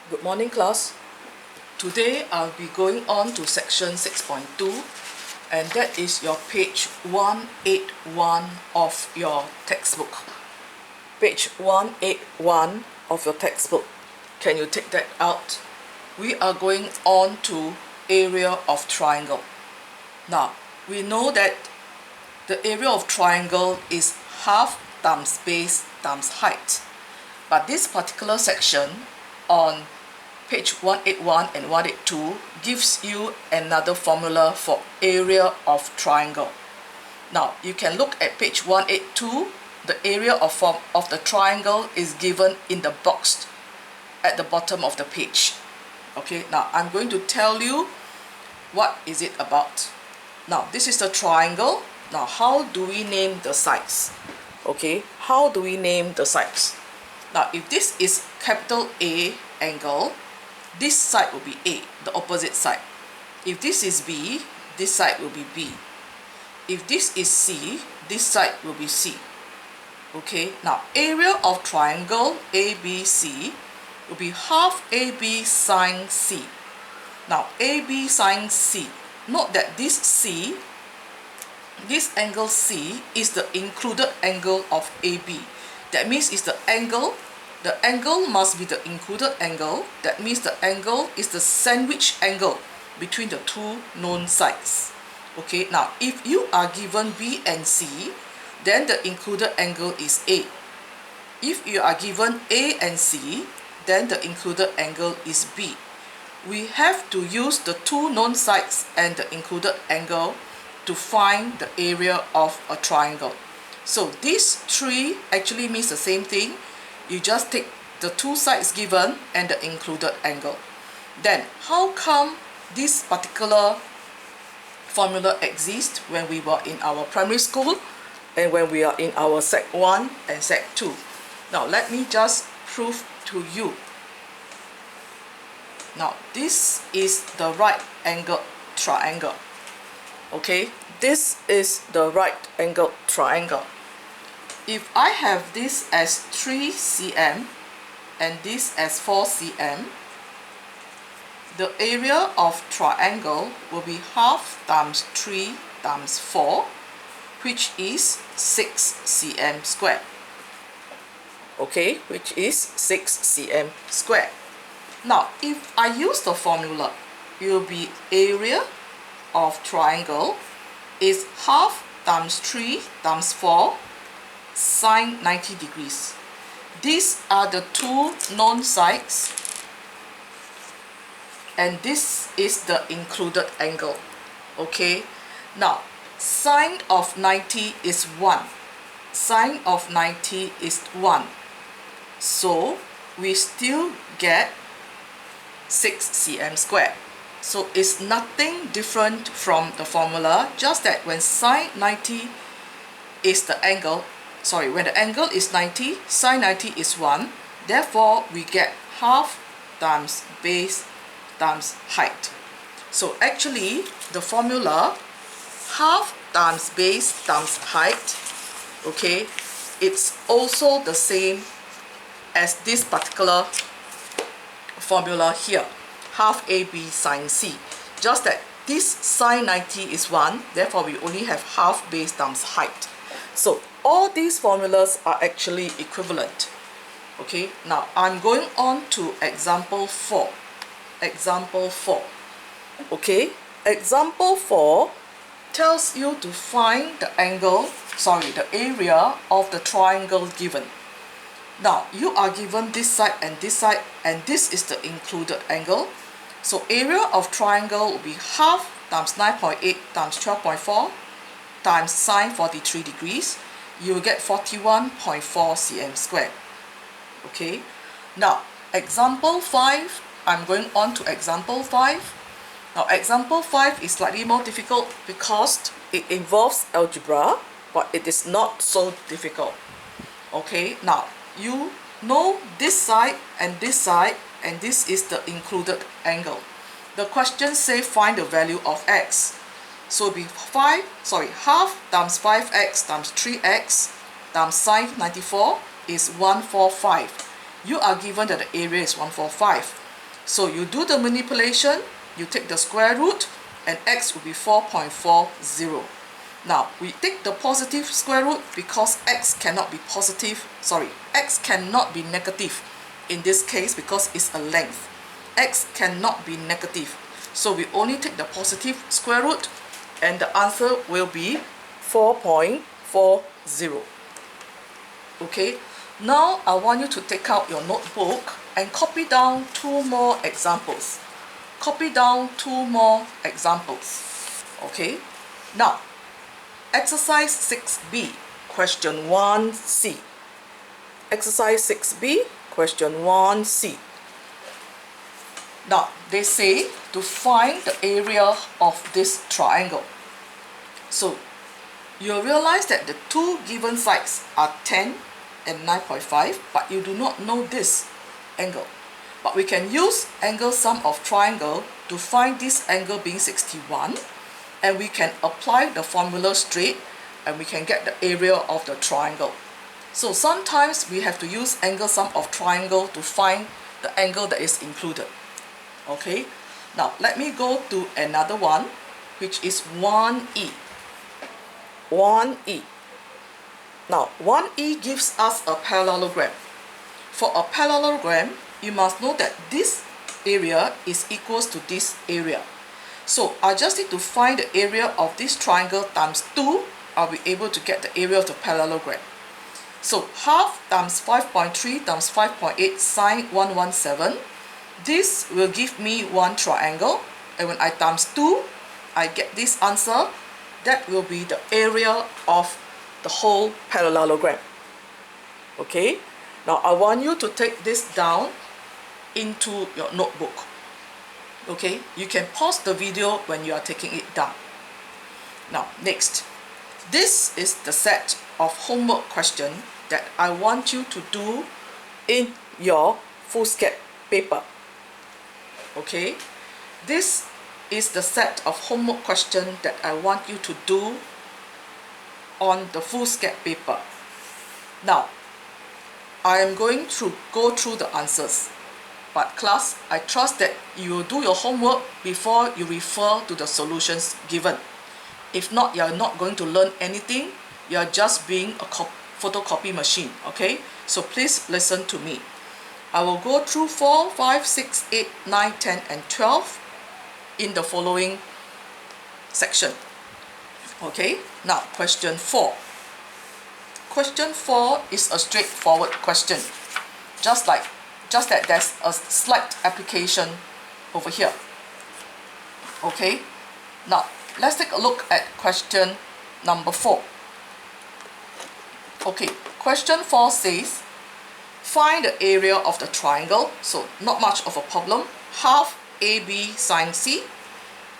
Good morning, class. Today I'll be going on to section 6.2, and that is your page 181 of your textbook. Page 181 of your textbook. Can you take that out? We are going on to area of triangle. Now, we know that the area of triangle is half times base times height. But this particular section on page 181 and 182 gives you another formula for area of triangle. Now, you can look at page 182. The area of the triangle is given in the box at the bottom of the page. Okay, now I'm going to tell you what is it about. Now, this is the triangle. Now, how do we name the sides? Okay, how do we name the sides? Now, if this is capital A angle, this side will be A, the opposite side. If this is B, this side will be B. If this is C, this side will be C. Okay, now area of triangle ABC will be half AB sine C. Now, AB sine C, note that this angle C is the included angle of AB. That means it's the angle must be the included angle. That means the angle is the sandwich angle between the two known sides. Okay, now if you are given B and C, then the included angle is A. If you are given A and C, then the included angle is B. We have to use the two known sides and the included angle to find the area of a triangle. So these three actually means the same thing. You just take the two sides given and the included angle. Then, how come this particular formula exists when we were in our primary school and when we are in our Sec 1 and Sec 2? Now, let me just prove to you. Now, this is the right angle triangle. Okay, this is the right angle triangle. If I have this as 3 cm and this as 4 cm, the area of triangle will be half times 3 times 4, which is 6 cm squared. Okay, which is 6 cm squared. Now, if I use the formula, it will be area of triangle is half times 3 times 4 sine 90 degrees. These are the two known sides, and this is the included angle. Okay, now sine of 90 is 1. Sine of 90 is 1. So we still get 6 cm squared. So it's nothing different from the formula, just that when sine 90 is the angle, when the angle is 90, sine 90 is 1, therefore we get half times base times height. So actually the formula half times base times height, okay, it's also the same as this particular formula here, half AB sine C, just that this sine 90 is 1, therefore we only have half base times height. So all these formulas are actually equivalent. Okay, now I'm going on to example 4. Example 4. Okay, example 4 tells you to find the area of the triangle given. Now, you are given this side, and this is the included angle. So area of triangle will be half times 9.8 times 12.4 times sine 43 degrees. You will get 41.4 cm squared. Okay, now example 5, I'm going on to example 5. Now example 5 is slightly more difficult because it involves algebra, but it is not so difficult. Okay, now you know this side, and this is the included angle. The question says find the value of x. So it will be half times 5x times 3x times sine 94 is 145. You are given that the area is 145. So you do the manipulation, you take the square root, and x will be 4.40. Now we take the positive square root because x cannot be x cannot be negative in this case because it's a length. X cannot be negative. So we only take the positive square root and the answer will be 4.40. Okay, now I want you to take out your notebook and copy down two more examples. Okay, now exercise 6b, question 1c. Exercise 6b, question 1c. Now they say to find the area of this triangle. So you realize that the two given sides are 10 and 9.5, but you do not know this angle. But we can use angle sum of triangle to find this angle being 61, and we can apply the formula straight and we can get the area of the triangle. So sometimes we have to use angle sum of triangle to find the angle that is included. Okay, now let me go to another one, which is 1e. 1e. Now 1e gives us a parallelogram. For a parallelogram, you must know that this area is equals to this area. So I just need to find the area of this triangle times 2. I'll be able to get the area of the parallelogram. So half times 5.3 times 5.8 sine 117. This will give me one triangle, and when I times 2, I get this answer. That will be the area of the whole parallelogram. Okay, now I want you to take this down into your notebook. Okay, you can pause the video when you are taking it down. Now next, this is the set of homework question that I want you to do in your foolscap paper. Okay, this is the set of homework question that I want you to do on the foolscap paper. Now I am going to go through the answers, but class, I trust that you will do your homework before you refer to the solutions given. If not, you are not going to learn anything. You are just being a photocopy machine. Okay, so please listen to me. I will go through 4, 5, 6, 8, 9, 10 and 12 in the following section. Okay, now question 4. Question 4 is a straightforward question. Just that there's a slight application over here. Okay, now let's take a look at question number 4. Okay, question 4 says, find the area of the triangle. So not much of a problem. Half AB sine C.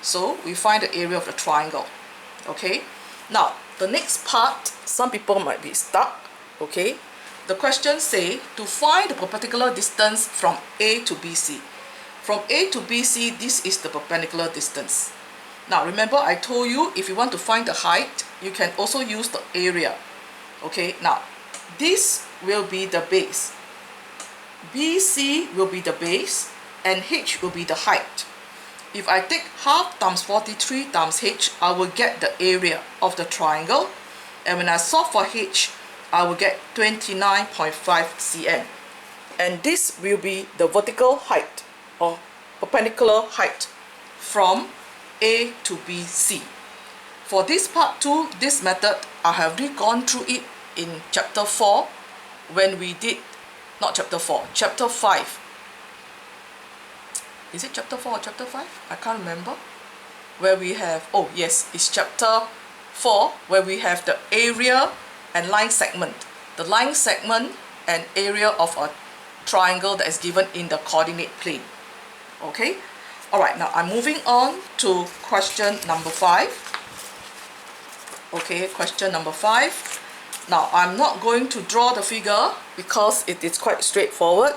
So we find the area of the triangle. Okay, now the next part, some people might be stuck. Okay, the question say to find the perpendicular distance from A to BC. From A to BC, this is the perpendicular distance. Now remember, I told you if you want to find the height, you can also use the area. Okay, now this will be the base. BC will be the base and H will be the height. If I take half times 43 times H, I will get the area of the triangle. And when I solve for H, I will get 29.5 cm. And this will be the vertical height or perpendicular height from A to BC. For this part 2, this method, I have already gone through it in chapter 4 when we did, not chapter 4, chapter 5. Is it chapter 4 or chapter 5? I can't remember. Where we have, oh yes, it's chapter 4 where we have the area and line segment. The line segment and area of a triangle that is given in the coordinate plane. Okay? Alright, now I'm moving on to question number 5. Okay, question number 5. Now I'm not going to draw the figure because it is quite straightforward.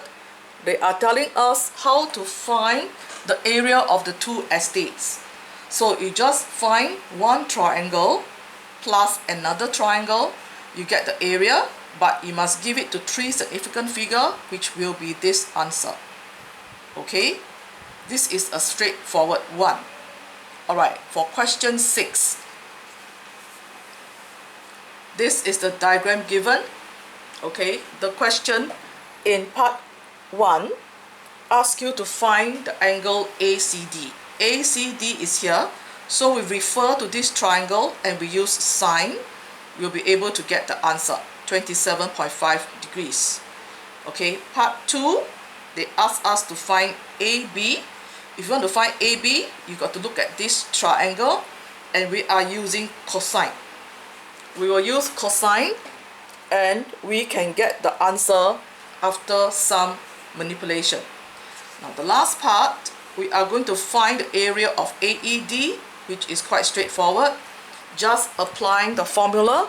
They are telling us how to find the area of the two estates. So you just find one triangle plus another triangle, you get the area, but you must give it to 3 significant figures, which will be this answer. Okay, This is a straightforward one. Alright, for question 6. This is the diagram given. Okay, the question in part 1 asks you to find the angle ACD. ACD is here, so we refer to this triangle and we use sine. You'll be able to get the answer, 27.5 degrees. Okay, part 2, they ask us to find AB. If you want to find AB, you got to look at this triangle, and we are using cosine. We will use cosine, and we can get the answer after some manipulation. Now the last part, we are going to find the area of AED, which is quite straightforward. Just applying the formula,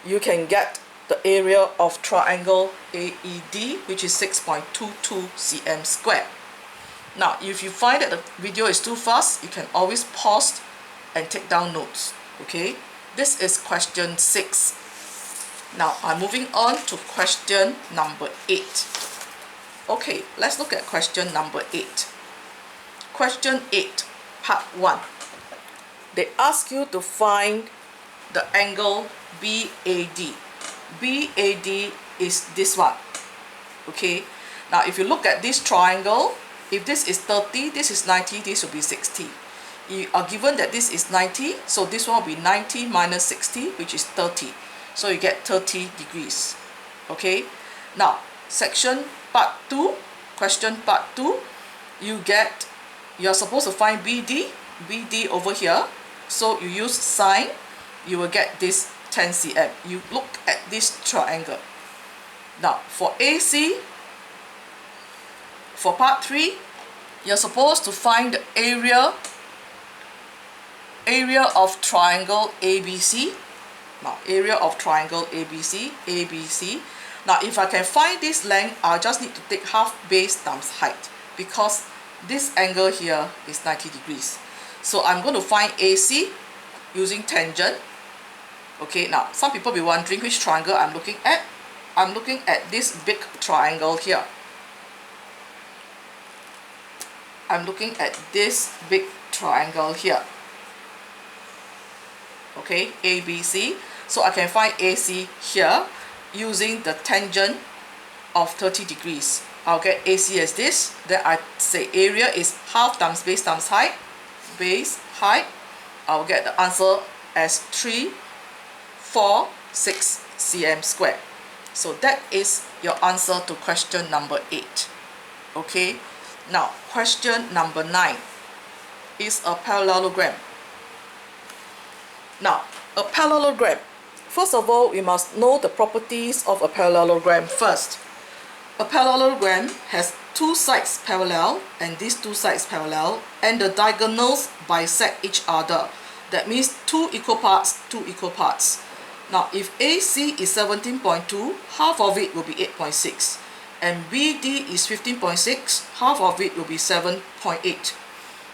you can get the area of triangle AED, which is 6.22 cm squared. Now, if you find that the video is too fast, you can always pause and take down notes. Okay, this is question 6. Now, I'm moving on to question number 8. Okay, let's look at question number 8. Question 8, part 1. They ask you to find the angle BAD. BAD is this one. Okay, now if you look at this triangle, if this is 30, this is 90, this will be 60. You are given that this is 90, so this one will be 90 minus 60, which is 30. So you get 30 degrees. Okay, now section part 2, question part 2, you are supposed to find BD over here. So you use sine, you will get this 10 cm. You look at this triangle. Now for AC, for part 3, you're supposed to find the area of triangle ABC. Now area of triangle ABC. Now if I can find this length, I'll just need to take half base times height, because this angle here is 90 degrees. So I'm going to find AC using tangent. Okay, now some people will be wondering which triangle I'm looking at. I'm looking at this big triangle here. I'm looking at this big triangle here. Okay, ABC. So I can find AC here using the tangent of 30 degrees. I'll get AC as this. Then I say area is half times base times height. Base, height. I'll get the answer as 346 cm squared. So that is your answer to question number 8. Okay. Now, question number 9 is a parallelogram. Now, a parallelogram. First of all, we must know the properties of a parallelogram first. A parallelogram has two sides parallel, and these two sides parallel, and the diagonals bisect each other. That means two equal parts. Now, if AC is 17.2, half of it will be 8.6. And BD is 15.6, half of it will be 7.8.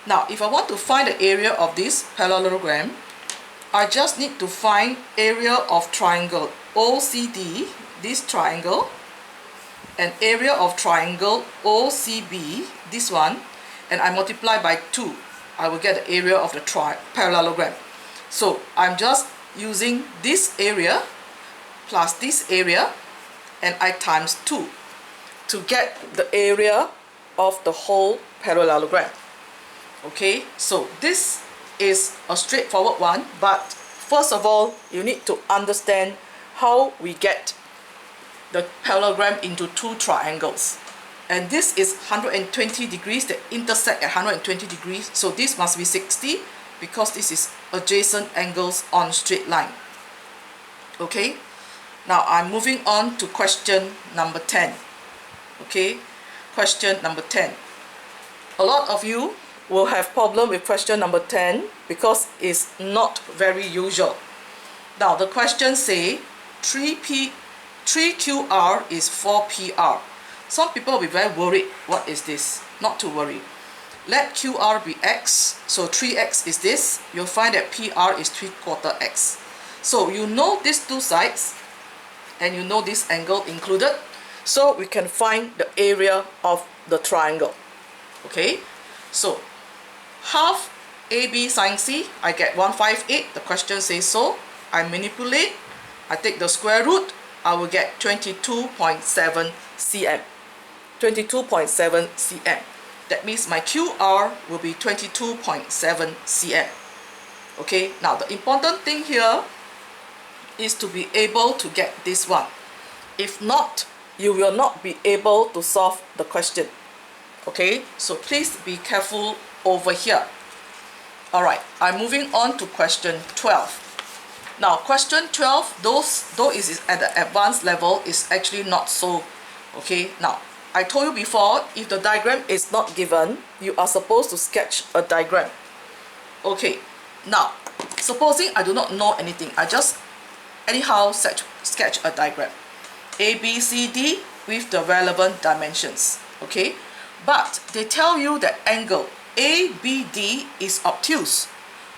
Now, if I want to find the area of this parallelogram, I just need to find area of triangle OCD, this triangle, and area of triangle OCB, this one, and I multiply by 2. I will get the area of the parallelogram. So I'm just using this area plus this area, and I times 2 to get the area of the whole parallelogram. Okay, so this is a straightforward one, but first of all, you need to understand how we get the parallelogram into two triangles. And this is 120 degrees, they intersect at 120 degrees, so this must be 60 because this is adjacent angles on straight line. Okay, now I'm moving on to question number 10. Okay, question number 10. A lot of you will have problem with question number 10 because it's not very usual. Now the question say 3QR is 4PR. Some people will be very worried, what is this? Not to worry. Let QR be X, so 3X is this. You'll find that PR is 3/4 X. So you know these two sides and you know this angle included, so we can find the area of the triangle. Okay, So half AB sine C, I get 158. The question says so. I manipulate, I take the square root, I will get 22.7 cm. 22.7 cm. That means my QR will be 22.7 cm. Okay, now the important thing here is to be able to get this one. If not, you will not be able to solve the question. Okay, so please be careful over here. Alright, I'm moving on to question 12. Now question 12, though it is at the advanced level, is actually not so. Okay, now I told you before, if the diagram is not given, you are supposed to sketch a diagram. Okay, now supposing I do not know anything, I just anyhow sketch a diagram. A, B, C, D with the relevant dimensions. Okay, but they tell you that angle ABD is obtuse.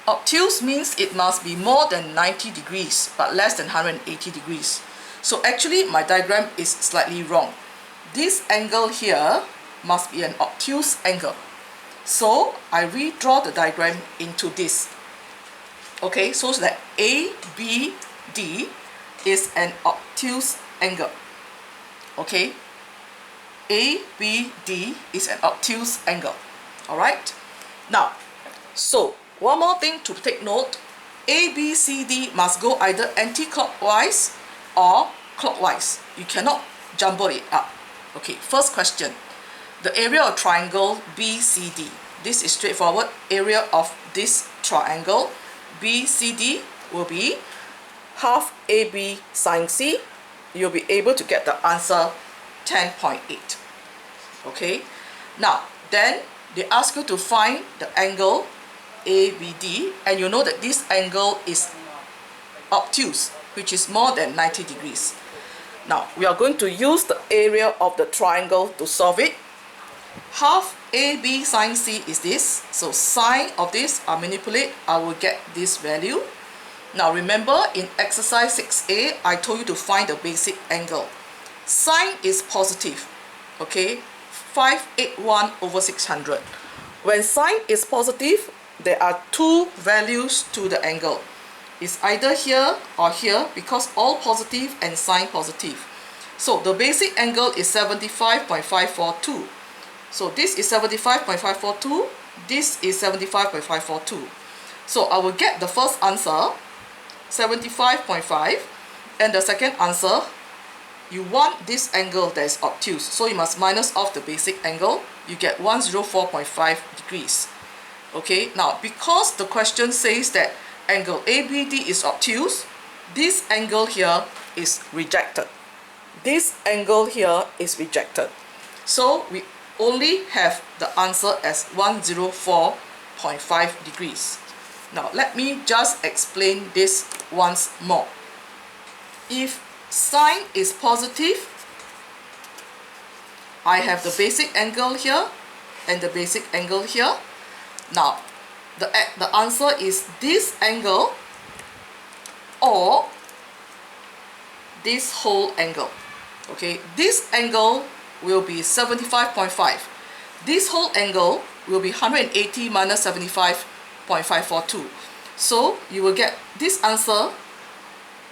Obtuse means it must be more than 90 degrees but less than 180 degrees. So actually my diagram is slightly wrong. This angle here must be an obtuse angle. So I redraw the diagram into this. Okay, so that ABD is an obtuse angle. Okay, ABD is an obtuse angle. Alright, now, so one more thing to take note, ABCD must go either anti-clockwise or clockwise. You cannot jumble it up. Okay, first question, the area of triangle BCD. This is straightforward. Area of this triangle BCD will be half AB sine C. You'll be able to get the answer 10.8. Okay, now then they ask you to find the angle ABD, and you know that this angle is obtuse, which is more than 90 degrees. Now we are going to use the area of the triangle to solve it. Half AB sine C is this, so sine of this, I manipulate, I will get this value. Now remember, in exercise 6a, I told you to find the basic angle. Sine is positive, okay, 581 over 600. When sine is positive, there are two values to the angle. It's either here or here, because all positive and sine positive. So the basic angle is 75.542. So this is 75.542, this is 75.542. So I will get the first answer 75.5, and the second answer, you want this angle that is obtuse, so you must minus off the basic angle, you get 104.5 degrees. Okay, now because the question says that angle ABD is obtuse, this angle here is rejected. This angle here is rejected. So we only have the answer as 104.5 degrees. Now let me just explain this once more. If sine is positive, I have the basic angle here and the basic angle here. Now the answer is this angle or this whole angle. Okay, this angle will be 75.5. This whole angle will be 180 minus 75.542. So you will get this answer,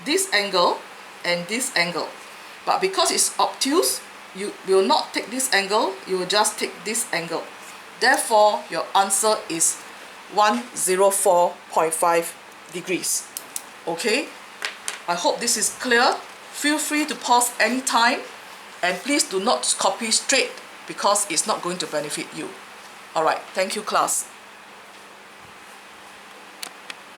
this angle and this angle. But because it's obtuse, you will not take this angle, you will just take this angle. Therefore, your answer is 104.5 degrees. Okay, I hope this is clear. Feel free to pause anytime, and please do not copy straight because it's not going to benefit you. Alright, thank you class.